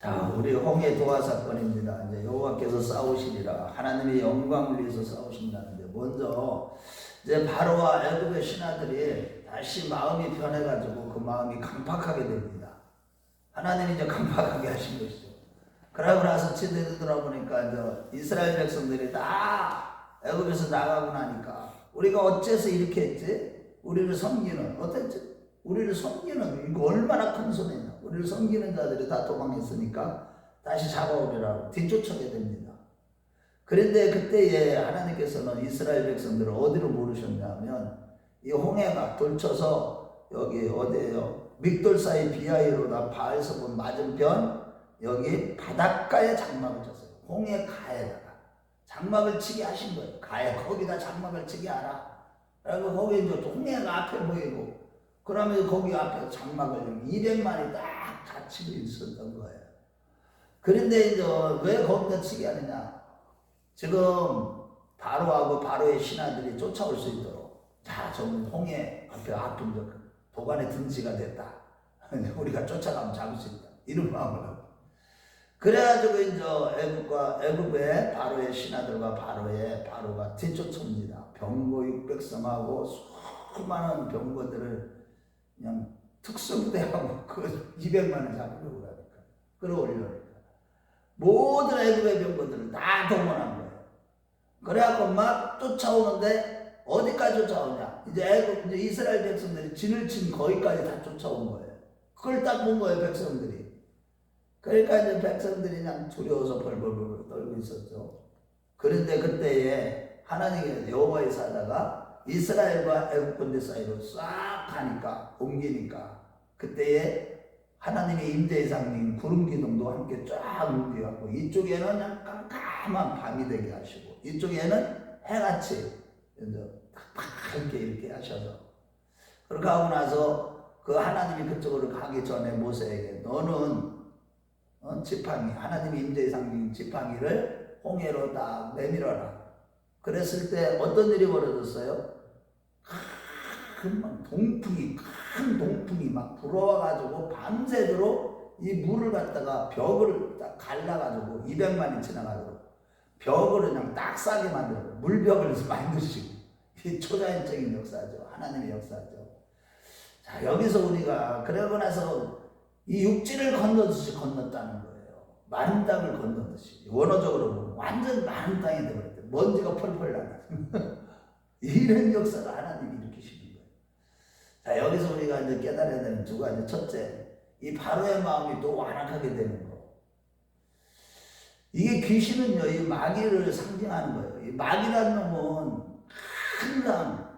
자, 우리 홍해 도화 사건입니다. 이제 여호와께서 싸우시리라. 하나님의 영광을 위해서 싸우신다는데, 먼저 이제 바로와 애굽의 신하들이 다시 마음이 변해가지고 그 마음이 강팍하게 됩니다. 하나님이 이제 강팍하게 하신 것이죠. 그러고 나서 뒤돌아보니까 이제 이스라엘 백성들이 다 애굽에서 나가고 나니까, 우리가 어째서 이렇게 했지? 우리를 섬기는, 어땠지? 우리를 섬기는, 이거 얼마나 큰 손해냐. 우리를 섬기는 자들이 다 도망했으니까 다시 잡아오리라고 뒤쫓아게 됩니다. 그런데 그때에 하나님께서는 이스라엘 백성들을 어디로 모르셨냐면, 이 홍해가 돌쳐서 여기 어디에요? 믹돌 사이 비하이로다 바알서본 맞은편 여기 바닷가에 장막을 쳤어요. 홍해 가에다가 장막을 치게 하신 거예요. 가에 거기다 장막을 치게 하라. 그리고 거기 이제 홍해가 앞에 보이고, 그러면 거기 앞에 장막을 200만이 딱 갇히고 있었던 거예요. 그런데 이제 왜 거기다 치게 하느냐? 지금 바로하고 바로의 신하들이 쫓아올 수 있도록, 자, 저 홍해 앞에 아픈 적 도관의 등지가 됐다. 우리가 쫓아가면 잡을 수 있다. 이런 마음을 하고. 그래가지고 이제 애굽의 바로의 신하들과 바로가 뒤쫓습니다. 병거 600성하고 수많은 병거들을 그냥 특수부대하고 그 200만을 잡으려고 하니까, 끌어올려니까 모든 애굽의 병거들을 다 동원한 거예요. 그래갖고 막 쫓아오는데, 어디까지 쫓아오냐? 이제 이스라엘 백성들이 진을 친 거기까지 다 쫓아온 거예요. 그걸 딱 본 거예요, 백성들이. 그러니까 이제 백성들이 그냥 두려워서 벌벌 떨고 있었죠. 그런데 그때에 하나님의 여호와의 사자가 이스라엘과 애굽 군대 사이로 싹 가니까, 옮기니까, 그때에 하나님의 임재의 상징 구름 기둥도 함께 쫙 옮겨갖고, 이쪽에는 그냥 깜깜한 밤이 되게 하시고, 이쪽에는 해같이 이제 밝게 이렇게 하셔서, 그렇게 하고 나서 그 하나님이 그쪽으로 가기 전에 모세에게, 너는 지팡이, 하나님의 임재의 상징 지팡이를 홍해로 딱 내밀어라. 그랬을 때 어떤 일이 벌어졌어요? 큰 동풍이 막 불어와가지고 밤새도록 이 물을 갖다가 벽을 딱 갈라가지고 200만이 지나가도록 벽을 그냥 딱 싸게 만들어, 물벽을 만드시고. 이 초자연적인 역사죠. 하나님의 역사죠. 자, 여기서 우리가 그러고 나서 이 육지를 건너듯이 건넜다는 거예요. 마른 땅을 건너듯이. 원어적으로 보면 완전 마른 땅이 되어버렸대. 먼지가 펄펄 나는 이런 역사가 하나님이 일으키시는 거예요. 자, 여기서 우리가 이제 깨달아야 되는 두 가지. 첫째, 이 바로의 마음이 또 완악하게 되는 거. 이게 귀신은요, 이 마귀를 상징하는 거예요. 이 마귀라는 놈은 항상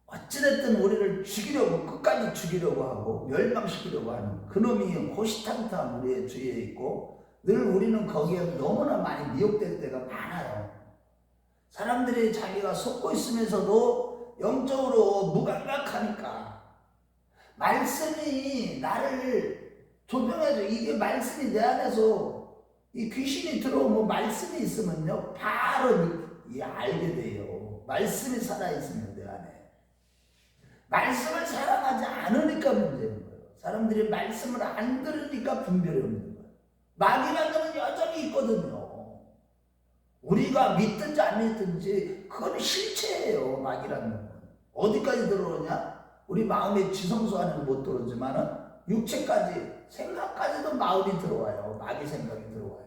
어찌됐든 우리를 죽이려고, 끝까지 죽이려고 하고 멸망시키려고 하는 그놈이 호시탐탐 우리의 주위에 있고, 늘 우리는 거기에 너무나 많이 미혹될 때가 많아요. 사람들이 자기가 속고 있으면서도 영적으로 무감각하니까, 말씀이 나를 조명해줘. 이게 말씀이 내 안에서, 이 귀신이 들어오면 말씀이 있으면요 바로 알게 돼요. 말씀이 살아있으면 내 안에. 말씀을 사랑하지 않으니까 문제인 거예요. 사람들이 말씀을 안 들으니까 분별이 없는 거예요. 마귀라는 건 여전히 있거든요. 우리가 믿든지 안 믿든지 그건 실체예요. 마귀라는 건 어디까지 들어오냐? 우리 마음의 지성소 안에는 못 들어오지만은 육체까지, 생각까지도 마음이 들어와요. 마귀 생각이 들어와요.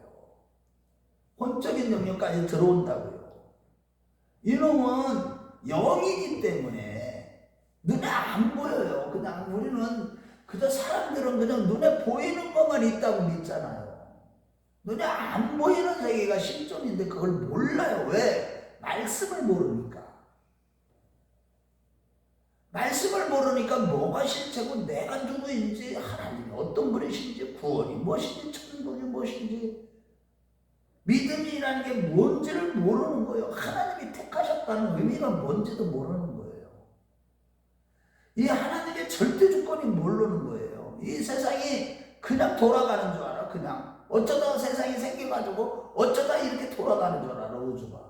혼적인 영역까지 들어온다고요. 이놈은 영이기 때문에 눈에 안 보여요. 그냥 우리는 그저, 사람들은 그냥 눈에 보이는 것만 있다고 믿잖아요. 눈에 안 보이는 세계가 실존인데 그걸 몰라요. 왜? 말씀을 모르니까. 말씀을 모르니까 뭐가 실체고 내가 누구인지, 하나님이 어떤 분이신지, 구원이 무엇인지, 천국이 무엇인지, 믿음이라는 게 뭔지를 모르는 거예요. 하나님이 택하셨다는 의미가 뭔지도 모르는 거예요. 이 하나님의 절대 주권이 모르는 거예요. 이 세상이 그냥 돌아가는 줄 알아. 그냥 어쩌다 세상이 생겨가지고 어쩌다 이렇게 돌아가는 줄 알아, 우주가.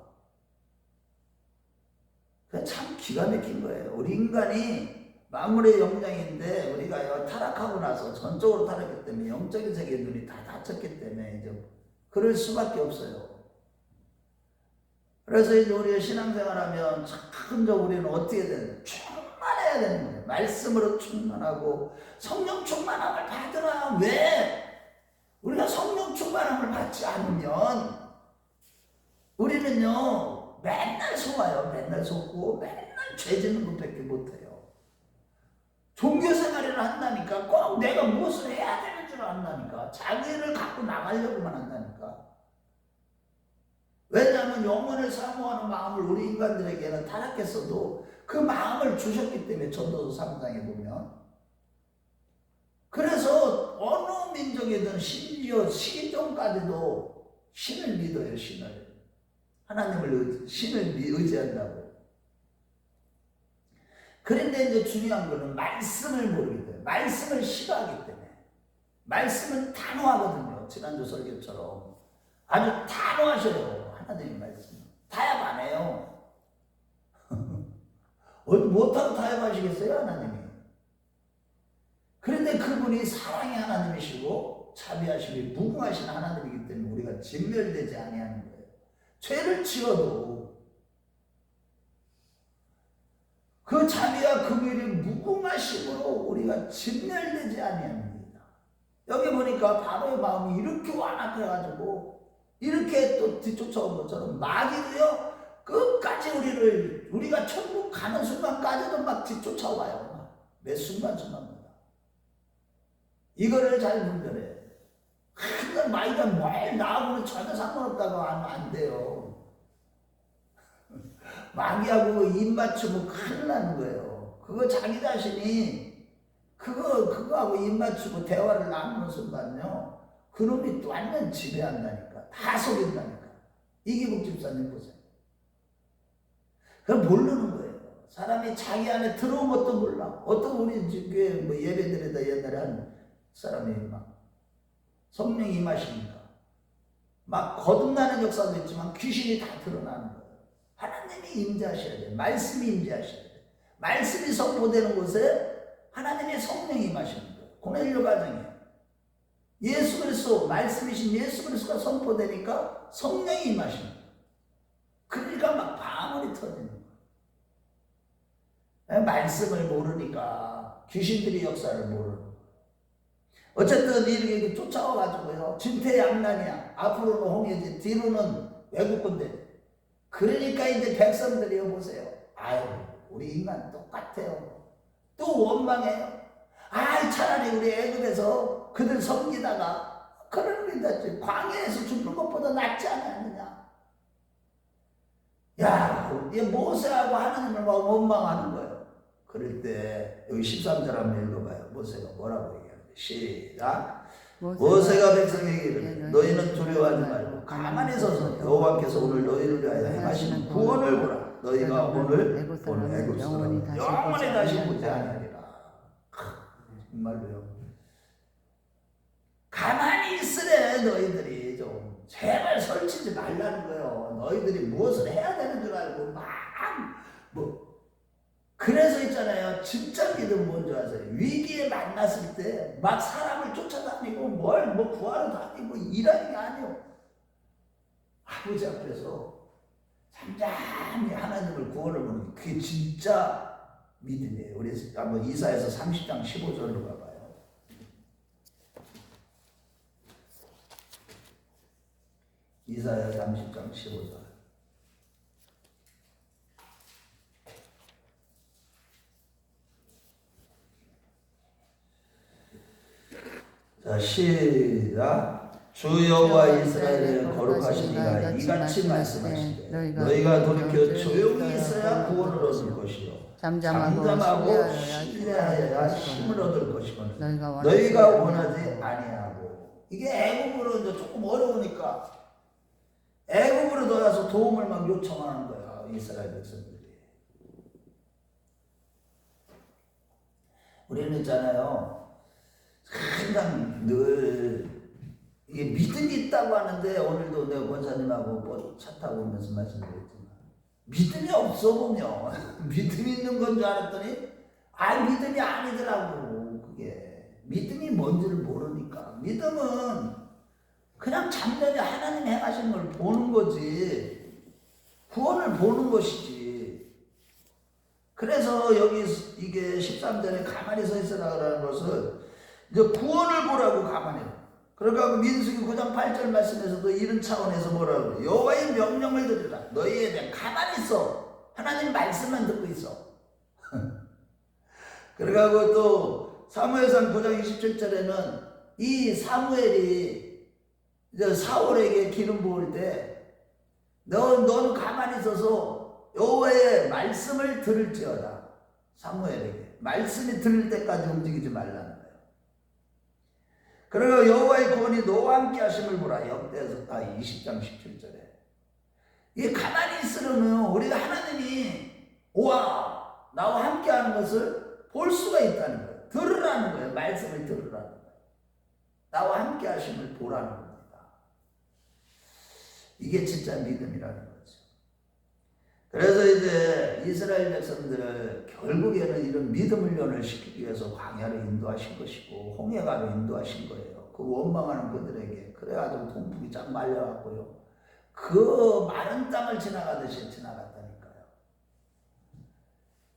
참 기가 막힌 거예요. 우리 인간이 만물의 영장인데 우리가 타락하고 나서 전적으로 타락했기 때문에 영적인 세계의 눈이 다 닫혔기 때문에 이제 그럴 수밖에 없어요. 그래서 이제 우리가 신앙생활하면 참 우리는 어떻게 되는 충만해야 되는 거예요. 말씀으로 충만하고 성령 충만함을 받으라. 왜? 우리가 성령 충만함을 받지 않으면 우리는요 맨날 속아요. 맨날 속고 맨날 죄 짓는 것밖에 못해요. 종교생활을 한다니까 꼭 내가 무엇을 해야 되는 줄 안다니까. 자기를 갖고 나가려고만 한다니까. 왜냐하면 영혼을 사모하는 마음을 우리 인간들에게는 타락했어도 그 마음을 주셨기 때문에 전도서 3장에 보면. 그래서 어느 민족이든 심지어 시종까지도 신을 믿어요. 신을. 하나님을 신을 의지한다고. 그런데 이제 중요한 거는 말씀을 모르게 돼요. 말씀을 싫어하기 때문에. 말씀은 단호하거든요. 지난주 설교처럼. 아주 단호하셔요. 하나님의 말씀. 타협 안 해요. 못하고 타협하시겠어요? 하나님이. 그런데 그분이 사랑의 하나님이시고 자비하시고 무궁하신 하나님이기 때문에 우리가 진멸되지 아니하는 거예요. 죄를 지어도 그 자비와 긍휼이 무궁하심으로 우리가 진멸되지 아니합니다. 여기 보니까 바로의 마음이 이렇게 완악해가지고 이렇게 또 뒤쫓아온 것처럼 마귀도요 끝까지 우리가 천국 가는 순간까지도 막 뒤쫓아와요. 매 순간순간마다. 이거를 잘 분별해. 항상 마귀가 뭘 나하고는 전혀 상관없다고 하면 안 돼요. 마귀하고 입 맞추면 큰일 나는 거예요. 그거 자기 자신이 그거하고 입 맞추고 대화를 나누는 순간요 그놈이 또 완전 지배한다니까. 다 속인다니까. 이기복 집사님 보세요. 그걸 모르는 거예요. 사람이 자기 안에 들어온 것도 몰라. 어떤 우리 교회 뭐 예배드리다 옛날에 한 사람이 막 성령이 임하시니까 막 거듭나는 역사도 있지만 귀신이 다 드러나는 거예요. 하나님이 임재하셔야 돼요. 말씀이 임재하셔야 돼요. 말씀이 선포되는 곳에 하나님의 성령이 임하시는 거예요. 고넬료 가정이에요. 예수 그리스도 말씀이신 예수 그리스도가 선포되니까 성령이 임하시는 거예요. 그러니까 막 방언이 터지는 거예요. 말씀을 모르니까 귀신들이 역사를 모르는 거예요. 어쨌든 이렇게 쫓아와가지고요 진퇴양난이야. 앞으로는 홍해지 뒤로는 외국군대. 그러니까 이제 백성들이 보세요. 아유 우리 인간 똑같아요. 또 원망해요. 아이 차라리 우리 애굽에서 그들 섬기다가 그런 광야에서 죽는 것보다 낫지 않았느냐. 야 모세하고 하나님을 막 원망하는 거예요. 그럴 때 여기 13절 한번 읽어봐요. 모세가 뭐라고 얘기하는데 시작. 모세가 백성에게 이르되 너희는 두려워하지 말고 가만히 서서 여호와께서 오늘 너희를 위하여 행하시는 구원을 보라. 너희가 오늘 본 애굽 사람을 영원히 다시 보지 아니하리라. 정말로요. 가만히 있으래. 너희들이 좀 제발 설치지 말라는 거예요. 너희들이 무엇을 해야 되는 줄 알고 막 그래서 있잖아요. 진짜 믿음 뭔지 아세요? 위기에 만났을 때 막 사람을 쫓아다니고 뭐 구하러 다니고 일하는 게 아니에요. 아버지 앞에서 잠잠히 하나님을 구원을 보는 게 그게 진짜 믿음이에요. 우리 한번 이사야서 30장 15절로 가봐요. 이사야 30장 15절. 자, 시작. 주 여호와 이스라엘의 거룩하신 이가 이같이 말씀하시되 너희가 돌이켜 조용히 있어야 구원을 얻을 것이요 잠잠하고 신뢰하여야 힘을 얻을 것이거늘 너희가 원하지 아니하고. 이게 애굽으로 이제 조금 어려우니까 애굽으로 들어가서 도움을 막 요청하는 거야. 이스라엘 백성들이. 우리는 있잖아요 항상 늘 이게 믿음이 있다고 하는데 오늘도 내가 권사님하고 뭐 차 타고 오면서 말씀드렸지만 믿음이 없어 보면 믿음이 있는 건 줄 알았더니 믿음이 아니더라고. 그게 믿음이 뭔지를 모르니까. 믿음은 그냥 잠잠히 하나님 행하신 걸 보는 거지, 구원을 보는 것이지. 그래서 여기 이게 13절에 가만히 서 있으라 그러는 것은 이제 구원을 보라고. 가만히. 그러니까 민수기 9장 8절 말씀에서도 이런 차원에서 뭐라고 그래요? 여호와의 명령을 들으라. 너희에 대한 가만히 있어. 하나님 말씀만 듣고 있어. 그래가지고 또 사무엘상 9장 27절에는 이 사무엘이 이제 사울에게 기름 부을 때 너는 가만히 있어서 여호와의 말씀을 들을지어다. 사무엘에게 말씀이 들릴 때까지 움직이지 말라는 거예요. 그리고 여호와의 구원이 너와 함께 하심을 보라. 역대서 20장 17절에 이게 가만히 있으려면 우리가 하나님이 나와 함께 하는 것을 볼 수가 있다는 거예요. 들으라는 거예요. 말씀을 들으라는 거예요. 나와 함께 하심을 보라는 겁니다. 이게 진짜 믿음이라는 거죠. 그래서 이제 이스라엘 백성들을 결국에는 이런 믿음 훈련을 시키기 위해서 광야로 인도하신 것이고 홍해가로 인도하신 거예요. 그 원망하는 그들에게. 그래가지고 동풍이 쫙 말려갖고요, 그 마른 땅을 지나가듯이 지나갔다니까요.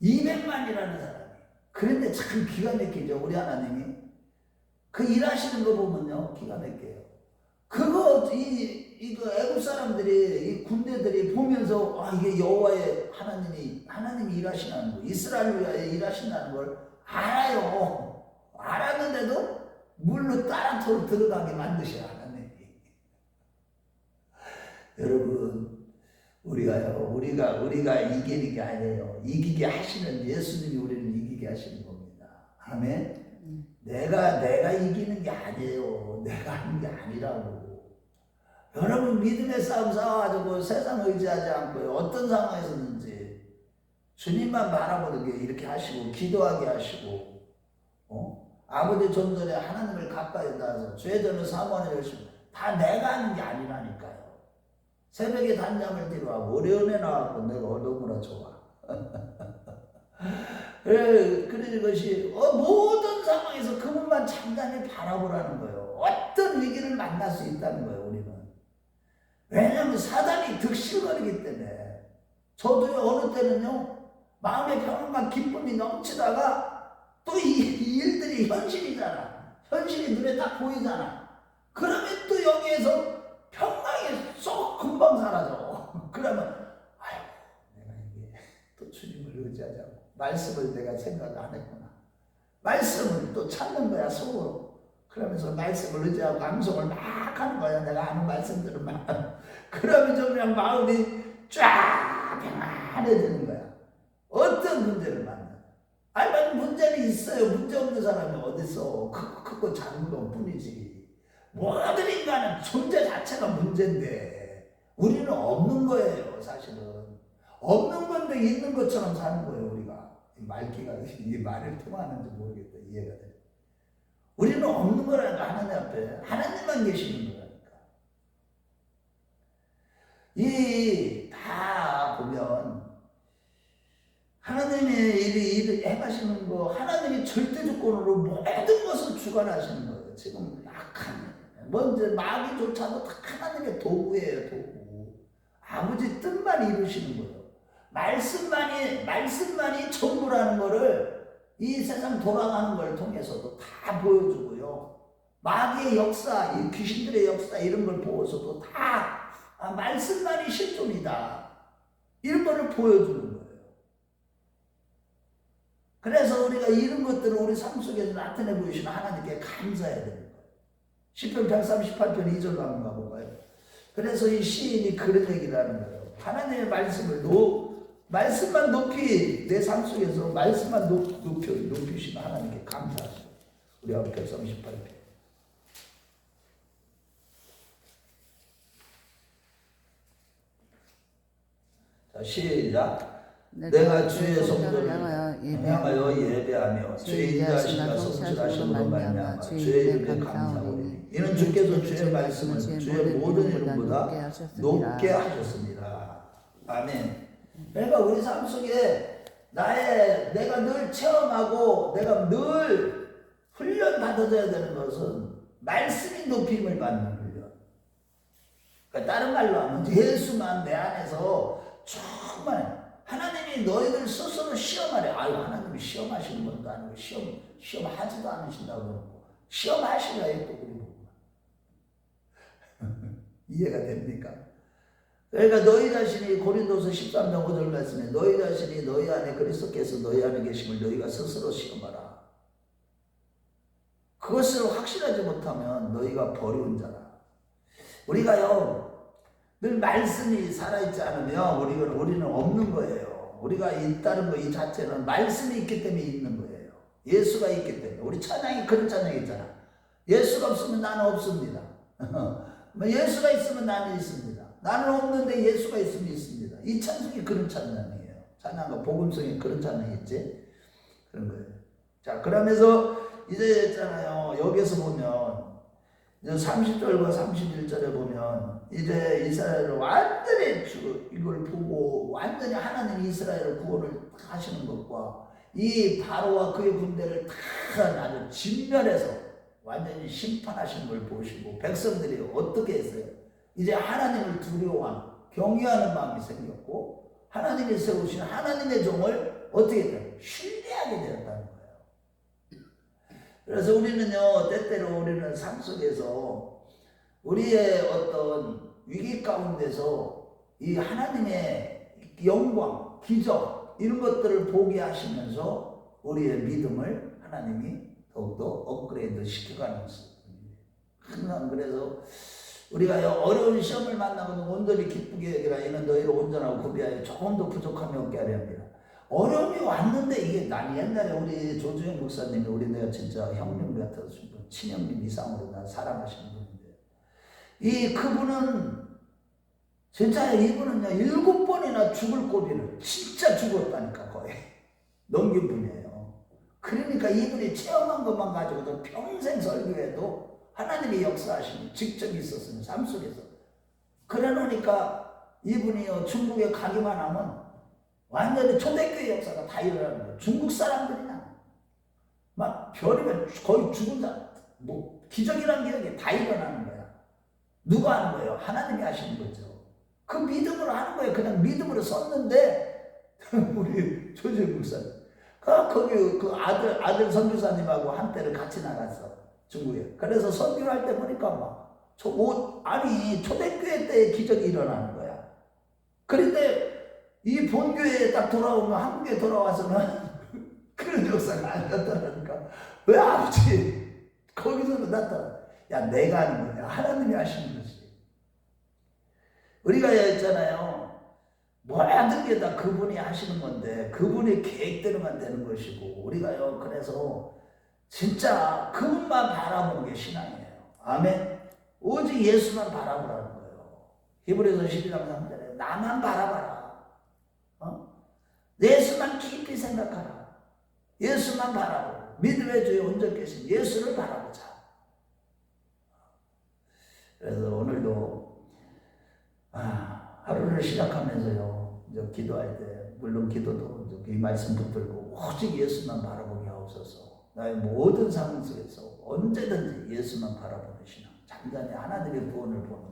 200만이라는 사람이. 그런데 참 기가 막히죠. 우리 하나님이 그 일하시는 거 보면요, 기가 막혀요. 그거 이거 애국 사람들이, 이 군대들이 보면서 이게 여호와의 하나님이 일하시는 거, 이스라엘 위하여 일하신다는 걸 알아요. 알았는데도 물로 따라토로 들어가게 만드셔요, 하나님이. 여러분, 우리가 이기는 게 아니에요. 이기게 하시는 예수님이 우리를 이기게 하시는 겁니다. 아멘. 내가 이기는 게 아니에요. 내가 하는 게 아니라고. 여러분, 믿음의 싸움 싸워가지고 세상 의지하지 않고요, 어떤 상황에서든지 주님만 바라보는 게 이렇게 하시고, 기도하게 하시고, 아버지 좀 전에 하나님을 가까이 닿아서 죄전을 사모하는 열심히, 다 내가 하는 게 아니라니까요. 새벽에 단잠을 뒤로하고 어려움에 나왔고 내가 너무나 좋아. 그런 것이 모든 상황에서 그분만 잠잠히 바라보라는 거예요. 어떤 위기를 만날 수 있다는 거예요, 우리는. 왜냐하면 사단이 득실거리기 때문에. 저도요, 어느 때는요, 마음의 평안과 기쁨이 넘치다가 또 이 일들이 현실이잖아. 현실이 눈에 딱 보이잖아. 그러면 또 여기에서 평강이 쏙 금방 사라져. 그러면 내가 이게 또 주님을 의지하자고, 말씀을 내가 생각 안 했구나. 말씀을 또 찾는 거야, 속으로. 그러면서 말씀을 의지하고 감성을 막 하는 거야. 내가 아는 말씀들을 막. 그러면 좀 그냥 마음이 쫙 평안해지는 거야. 어떤 문제를 만나. 문제는 있어요. 문제 없는 사람이 어딨어. 크고 작은 것 뿐이지. 모든 인간은 존재 자체가 문제인데 우리는 없는 거예요. 사실은 없는 건데 있는 것처럼 사는 거예요. 우리가 말기가 이 말을 통하는지 모르겠다. 이해가 돼. 우리는 없는 거라니까. 하나님 앞에 하나님만 계시는 거라니까. 이 다 보면 하나님의 일을 행하시는 거, 하나님이 절대 조건으로 모든 것을 주관하시는 거예요. 지금 악한 먼저 마귀조차도 다 하나님의 도구예요, 도구. 아버지 뜻만 이루시는 거예요. 말씀만이 전부라는 거를 이 세상 돌아가는 걸 통해서도 다 보여주고요. 마귀의 역사, 이 귀신들의 역사 이런 걸 보고서도 다 말씀만이 실존이다. 이런 거를 보여주는 거예요. 그래서 우리가 이런 것들을 우리 삶 속에서 나타내 보이시는 하나님께 감사해야 되는 거예요. 시편 138편 2절로 한번 가볼까요? 그래서 이 시인이 그런 얘기를 하는 거예요. 하나님의 말씀만 높이 내 삶 속에서 말씀만 높이시는 하나님께 감사하시고. 우리 한번 138편. 자, 시작. 내가 주의 성전을 향하여 예배하며 주의 인자하심과 성실하심으로 말미암아 주의 이름에 감사하오니 이는 주께서 주의 말씀을 주의 모든 이름보다 높게 하셨습니다. 아멘. 그러니까 우리 삶 속에 내가 늘 체험하고 내가 늘 훈련 받아줘야 되는 것은 말씀이 높임을 받는 훈련. 그러니까 다른 말로 하면 예수만 내 안에서 정말 하나님이 너희들 스스로 시험하래. 아유, 하나님이 시험하시는 분도 아니고 시험하지도 않으신다고 그러고 시험하시라요 또 우리 보고. 이해가 됩니까? 그러니까 너희 자신이 고린도서 13장 5절 말씀에 너희 자신이 너희 안에 그리스도께서 너희 안에 계심을 너희가 스스로 시험하라. 그것을 확실하지 못하면 너희가 버리운 자라. 우리가요 늘 말씀이 살아있지 않으면 우리는 없는 거예요. 우리가 있다는 거 이 자체는 말씀이 있기 때문에 있는 거예요. 예수가 있기 때문에. 우리 찬양이 그런 찬양이 있잖아. 예수가 없으면 나는 없습니다. 예수가 있으면 나는 있습니다. 나는 없는데 예수가 있으면 있습니다. 이 찬송이 그런 찬양이에요. 찬양과 복음성이 그런 찬양이 있지. 그런 거예요. 자, 그러면서 이제 있잖아요. 여기서 보면 이제 30절과 31절에 보면 이제 이스라엘을 완전히 이걸 보고 완전히 하나님이 이스라엘을 구원을 하시는 것과 이 바로와 그의 군대를 다 아주 진멸해서 완전히 심판하시는 걸 보시고 백성들이 어떻게 했어요? 이제 하나님을 두려워하는 경외하는 마음이 생겼고 하나님이 세우신 하나님의 종을 어떻게 돼요? 신뢰하게 되었다는 거예요. 그래서 우리는요 때때로 우리는 삶 속에서 우리의 어떤 위기 가운데서 이 하나님의 영광, 기적 이런 것들을 보게 하시면서 우리의 믿음을 하나님이 더욱더 업그레이드 시켜가는 것입니다. 항상 그래서 우리가 어려운 시험을 만나면 온전히 기쁘게 여기라. 이는 너희를 온전하고 구비하여 조금도 부족함이 없게 하려 합니다. 어려움이 왔는데 이게 난 옛날에 우리 조주영 목사님이 우리 내가 진짜 형님 같은 친형님 이상으로 난 사랑하시는 분인데 그분은 진짜 이분은요 7번이나 죽을 고비를 진짜 죽었다니까 거의 넘긴 분이에요. 그러니까 이분이 체험한 것만 가지고도 평생 설교해도 하나님의 역사하심이 직접 있었어요. 삶 속에서. 그래 놓으니까 이분이요 중국에 가기만 하면 완전히 초대교회 역사가 다 일어나는 거예요. 중국 사람들이나 막 별이면 거의 죽은 사람 뭐 기적이란 기적이 다 일어나는 거야. 누가 하는 거예요? 하나님이 하시는 거죠. 그 믿음으로 하는 거예요. 그냥 믿음으로 썼는데 우리 조지현 목사님 거기 그 아들 선교사님하고 한때를 같이 나갔어. 중국에. 그래서 선교할 때 보니까 아니 초대교회 때 기적이 일어나는 거야. 그런데 이 본교회에 딱 돌아오면 한국에 돌아와서는 그런 역사가 안 나타나니까 왜 아버지 거기서는 나타나? 야 내가 하는 거냐? 하나님이 하시는 거지. 우리가 있잖아요. 뭐라든 게 다 그분이 하시는 건데 그분의 계획대로만 되는 것이고 우리가요 그래서 진짜 그분만 바라보는 게 신앙이에요. 아멘. 오직 예수만 바라보라는 거예요. 히브리서 12장 3절에 나만 바라봐라. 예수만 깊이 생각하라. 예수만 바라보고 믿음의 주에 온전히 계신 예수를 바라보자. 그래서 오늘도 하루를 시작하면서요 이제 기도할 때 물론 기도도 이 말씀 붙들고 오직 예수만 바라보게 하옵소서. 나의 모든 상황 속에서 언제든지 예수만 바라보는 신앙, 잠잠히 하나님의 구원을 보는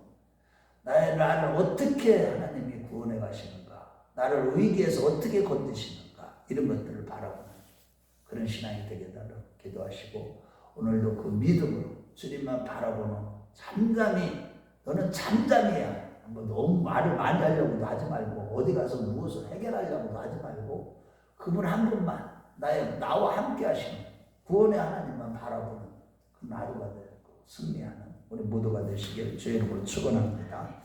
나를 어떻게 하나님이 구원해 가시는가, 나를 위기에서 어떻게 건드시는가 이런 것들을 바라보는 그런 신앙이 되게 달라고 기도하시고 오늘도 그 믿음으로 주님만 바라보는 잠잠히 너는 잠잠히야. 뭐 너무 말을 많이 하려고도 하지 말고 어디 가서 무엇을 해결하려고도 하지 말고 그분 한 분만 나와 함께 하시는 구원의 하나님만 바라보는 그 하루가 되고 승리하는 우리 모두가 되시길 주의 이름으로 축원합니다.